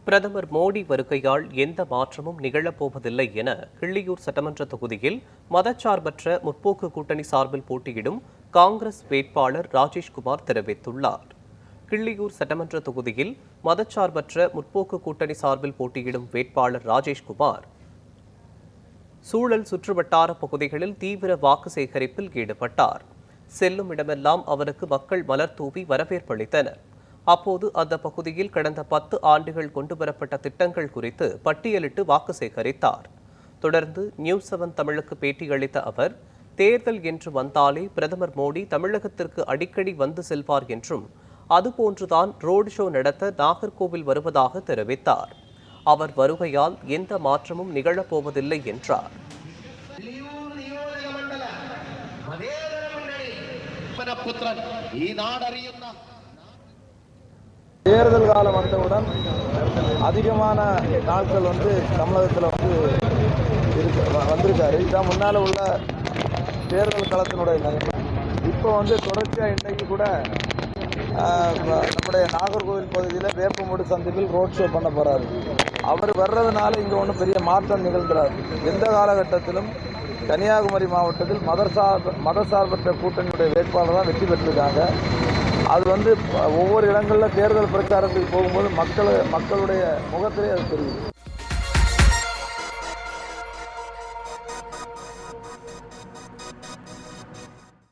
பிரதமர் மோடி வருகையால் எந்த மாற்றமும் நிகழப்போவதில்லை என கிள்ளியூர் சட்டமன்ற தொகுதியில் மதச்சார்பற்ற முற்போக்கு கூட்டணி சார்பில் போட்டியிடும் காங்கிரஸ் வேட்பாளர் ராஜேஷ்குமார் தெரிவித்துள்ளார். கிள்ளியூர் சட்டமன்ற தொகுதியில் மதச்சார்பற்ற முற்போக்கு கூட்டணி சார்பில் போட்டியிடும் வேட்பாளர் ராஜேஷ்குமார் சூழல் சுற்றுவட்டார பகுதிகளில் தீவிர வாக்கு சேகரிப்பில் ஈடுபட்டார். செல்லும் இடமெல்லாம் அவருக்கு மக்கள் மலர் தூவி வரவேற்பளித்தனர். அப்போது அந்த பகுதியில் கடந்த 10 ஆண்டுகள் கொண்டுவரப்பட்ட திட்டங்கள் குறித்து பட்டியலிட்டு வாக்கு சேகரித்தார். தொடர்ந்து நியூஸ் 7 தமிழுக்கு பேட்டியளித்த அவர், தேர்தல் என்று வந்தாலே பிரதமர் மோடி தமிழகத்திற்கு அடிக்கடி வந்து செல்வார் என்றும், அதுபோன்றுதான் ரோடு ஷோ நடத்த நாகர்கோவில் வருவதாக தெரிவித்தார். அவர் வருகையால் எந்த மாற்றமும் நிகழப்போவதில்லை என்றார். தேர்தல் காலம் வந்தவுடன் அதிகமான நாட்கள் தமிழகத்தில் வந்திருக்காரு. இதான் முன்னால் உள்ள தேர்தல் களத்தினுடைய நிலைமை. இப்போ தொடர்ச்சியாக இன்றைக்கு கூட நம்முடைய நாகர்கோவில் பகுதியில் வேப்பமூடு சந்திப்பில் ரோட் ஷோ பண்ண போகிறாரு. அவர் வர்றதுனால இங்கே ஒன்றும் பெரிய மாற்றம் நிகழ்ந்துறாரு. எந்த காலகட்டத்திலும் கன்னியாகுமரி மாவட்டத்தில் மதசார்பற்ற கூட்டணியுடைய வேட்பாளர் தான் வெற்றி பெற்றிருக்காங்க. அது ஒவ்வொரு இடங்களில் தேர்தல் பிரச்சாரத்துக்கு போகும்போது மக்களுடைய முகத்திலே அது தெரியும்.